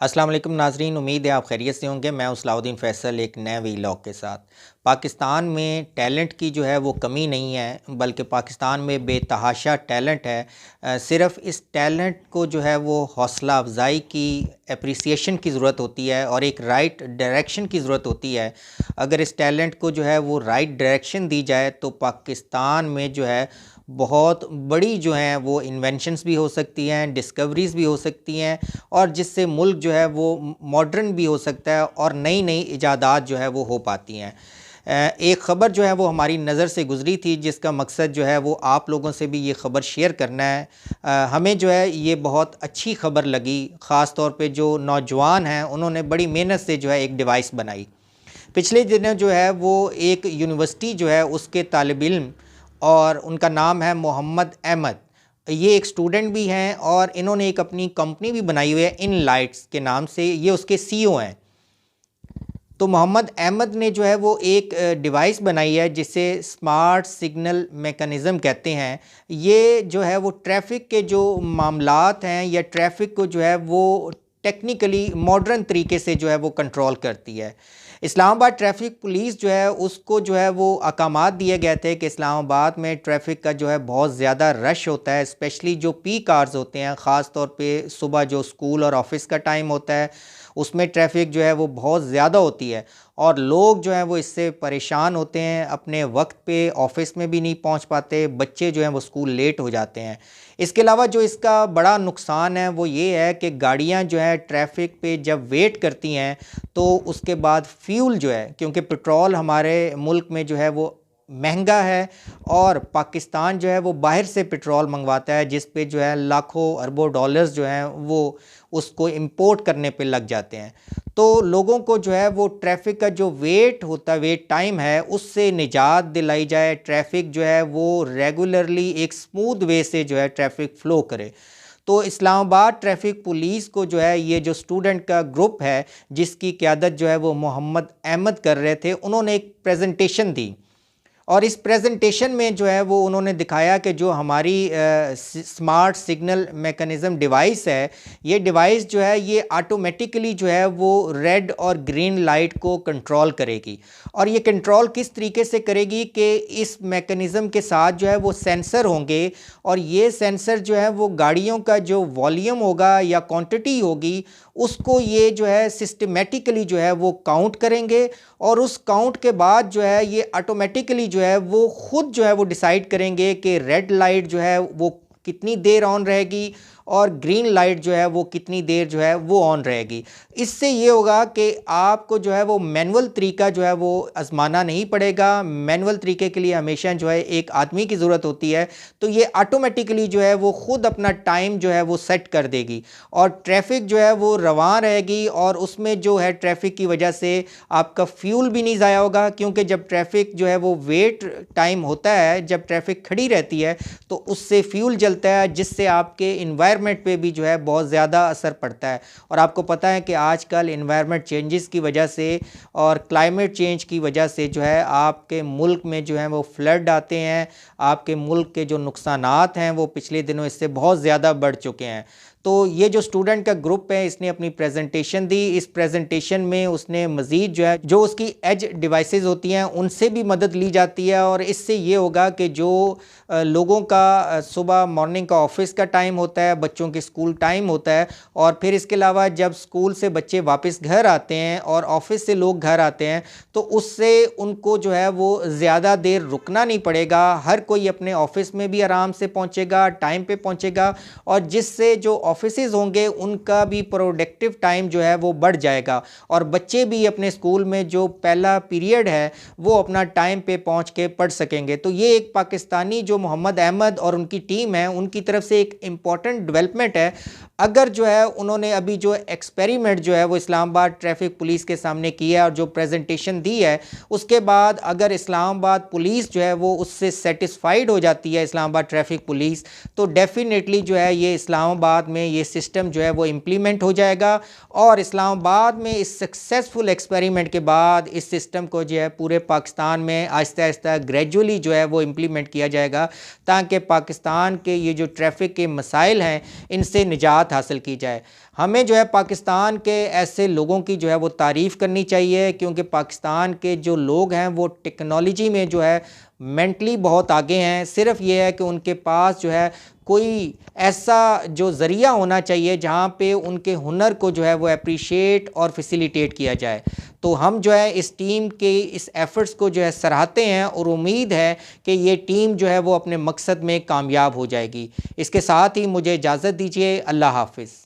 अस्सलाम वालेकुम नाजरीन, उम्मीद है आप खैरियत से होंगे। मैं सलाउद्दीन फ़ैसल एक नए वीलॉग के साथ। पाकिस्तान में टैलेंट की जो है वो कमी नहीं है, बल्कि पाकिस्तान में बेतहाशा टैलेंट है। सिर्फ़ इस टैलेंट को जो है वो हौसला अफजाई की, एप्रिसिएशन की ज़रूरत होती है और एक राइट डायरेक्शन की ज़रूरत होती है। अगर इस टैलेंट को जो है वो राइट डायरेक्शन दी जाए तो पाकिस्तान में जो है बहुत बड़ी जो हैं वो इन्वेंशंस भी हो सकती हैं, डिस्कवरीज़ भी हो सकती हैं और जिससे मुल्क जो है वो मॉडर्न भी हो सकता है और नई नई इजादात जो है वो हो पाती हैं। एक ख़बर जो है वो हमारी नज़र से गुज़री थी, जिसका मकसद जो है वो आप लोगों से भी ये ख़बर शेयर करना है। हमें जो है ये बहुत अच्छी ख़बर लगी, ख़ास तौर पे जो नौजवान हैं उन्होंने बड़ी मेहनत से जो है एक डिवाइस बनाई। पिछले दिनों जो है वो एक यूनिवर्सिटी जो है उसके तालिब इल्म, और उनका नाम है मोहम्मद अहमद। ये एक स्टूडेंट भी हैं और इन्होंने एक अपनी कंपनी भी बनाई हुई है इन लाइट्स के नाम से, ये उसके सीईओ हैं। तो मोहम्मद अहमद ने जो है वो एक डिवाइस बनाई है जिसे स्मार्ट सिग्नल मैकेनिज़्म कहते हैं। ये जो है वो ट्रैफ़िक के जो मामलात हैं या ट्रैफ़िक को जो है वो टेक्निकली मॉडर्न तरीके से जो है वो कंट्रोल करती है। इस्लामाबाद ट्रैफ़िक पुलिस जो है उसको जो है वो अहकामात दिए गए थे कि इस्लामाबाद में ट्रैफ़िक का जो है बहुत ज़्यादा रश होता है, स्पेशली जो पीक आवर्स होते हैं, ख़ास तौर पे सुबह जो स्कूल और ऑफ़िस का टाइम होता है उसमें ट्रैफ़िक जो है वो बहुत ज़्यादा होती है और लोग जो हैं वो इससे परेशान होते हैं, अपने वक्त पे ऑफ़िस में भी नहीं पहुंच पाते, बच्चे जो हैं वो स्कूल लेट हो जाते हैं। इसके अलावा जो इसका बड़ा नुकसान है वो ये है कि गाड़ियां जो है ट्रैफ़िक पे जब वेट करती हैं तो उसके बाद फ्यूल जो है, क्योंकि पेट्रोल हमारे मुल्क में जो है वो महंगा है और पाकिस्तान जो है वो बाहर से पेट्रोल मंगवाता है, जिस पे जो है लाखों अरबों डॉलर्स जो हैं वो उसको इंपोर्ट करने पे लग जाते हैं। तो लोगों को जो है वो ट्रैफ़िक का जो वेट टाइम है उससे निजात दिलाई जाए, ट्रैफ़िक जो है वो रेगुलरली एक स्मूथ वे से जो है ट्रैफ़िक फ़्लो करे। तो इस्लामाबाद ट्रैफ़िक पुलिस को जो है ये जो स्टूडेंट का ग्रुप है जिसकी क़यादत जो है वो मोहम्मद अहमद कर रहे थे, उन्होंने एक प्रेजेंटेशन दी और इस प्रेजेंटेशन में जो है वो उन्होंने दिखाया कि जो हमारी स्मार्ट सिग्नल मैकेनिज़्म डिवाइस है, ये डिवाइस जो है ये ऑटोमेटिकली जो है वो रेड और ग्रीन लाइट को कंट्रोल करेगी। और ये कंट्रोल किस तरीके से करेगी कि इस मैकेनिज़्म के साथ जो है वो सेंसर होंगे और ये सेंसर जो है वो गाड़ियों का जो वॉल्यूम होगा या क्वांटिटी होगी उसको ये जो है सिस्टमेटिकली जो है वो काउंट करेंगे और उस काउंट के बाद जो है ये ऑटोमेटिकली जो है वो ख़ुद जो है वो डिसाइड करेंगे कि रेड लाइट जो है वो कितनी देर ऑन रहेगी और ग्रीन लाइट जो है वो कितनी देर जो है वो ऑन रहेगी। इससे ये होगा कि आपको जो है वो मैनुअल तरीका जो है वो आज़माना नहीं पड़ेगा। मैनुअल तरीके के लिए हमेशा जो है एक आदमी की ज़रूरत होती है, तो ये ऑटोमेटिकली जो है वो ख़ुद अपना टाइम जो है वो सेट कर देगी और ट्रैफ़िक जो है वो रवां रहेगी और उसमें जो है ट्रैफ़िक की वजह से आपका फ्यूल भी नहीं ज़ाया होगा, क्योंकि जब ट्रैफ़िक जो है वो वेट टाइम होता है, जब ट्रैफ़िक खड़ी रहती है तो उससे फ्यूल जलता है जिससे आपके एनवायरनमेंट पे भी जो है बहुत ज़्यादा असर पड़ता है। और आपको पता है कि आजकल एनवायरनमेंट चेंजेस की वजह से और क्लाइमेट चेंज की वजह से जो है आपके मुल्क में जो है वो फ्लड आते हैं, आपके मुल्क के जो नुकसानात हैं वो पिछले दिनों इससे बहुत ज़्यादा बढ़ चुके हैं। तो ये जो स्टूडेंट का ग्रुप है इसने अपनी प्रेजेंटेशन दी। इस प्रेजेंटेशन में उसने मज़ीद जो है जो उसकी एज डिवाइसेस होती हैं उनसे भी मदद ली जाती है और इससे ये होगा कि जो लोगों का सुबह मॉर्निंग का ऑफिस का टाइम होता है, बच्चों के स्कूल टाइम होता है और फिर इसके अलावा जब स्कूल से बच्चे वापस घर आते हैं और ऑफिस से लोग घर आते हैं तो उससे उनको जो है वो ज़्यादा देर रुकना नहीं पड़ेगा। हर कोई अपने ऑफिस में भी आराम से पहुँचेगा, टाइम पे पहुँचेगा और जिससे जो ऑफिसेज़ होंगे उनका भी प्रोडक्टिव टाइम जो है वो बढ़ जाएगा और बच्चे भी अपने स्कूल में जो पहला पीरियड है वो अपना टाइम पे पहुंच के पढ़ सकेंगे। तो ये एक पाकिस्तानी जो मोहम्मद अहमद और उनकी टीम है उनकी तरफ से एक इम्पॉर्टेंट डेवलपमेंट है। अगर जो है उन्होंने अभी जो एक्सपेरिमेंट जो है वो इस्लामाबाद ट्रैफ़िक पुलिस के सामने किया है और जो प्रेजेंटेशन दी है उसके बाद अगर इस्लामाबाद पुलिस जो है वो उससे सेटिस्फाइड हो जाती है, इस्लामाबाद ट्रैफ़िक पुलिस, तो डेफिनेटली जो है ये इस्लामाबाद में में ये सिस्टम जो है वो इम्प्लीमेंट हो जाएगा और इस्लामाबाद में इस सक्सेसफुल एक्सपेरिमेंट के बाद इस सिस्टम को जो है पूरे पाकिस्तान में आहिस्ता आहिस्ता ग्रेजुअली जो है वो इम्प्लीमेंट किया जाएगा, ताकि पाकिस्तान के ये जो ट्रैफिक के मसाइल हैं इनसे निजात हासिल की जाए। हमें जो है पाकिस्तान के ऐसे लोगों की जो है वो तारीफ़ करनी चाहिए, क्योंकि पाकिस्तान के जो लोग हैं वो टेक्नोलॉजी में जो है मेंटली बहुत आगे हैं। सिर्फ ये है कि उनके पास जो है कोई ऐसा जो ज़रिया होना चाहिए जहाँ पे उनके हुनर को जो है वो अप्रिशिएट और फैसिलिटेट किया जाए। तो हम जो है इस टीम के इस एफ़र्ट्स को जो है सराहते हैं और उम्मीद है कि ये टीम जो है वो अपने मकसद में कामयाब हो जाएगी। इसके साथ ही मुझे इजाज़त दीजिए। अल्लाह हाफ़िज़।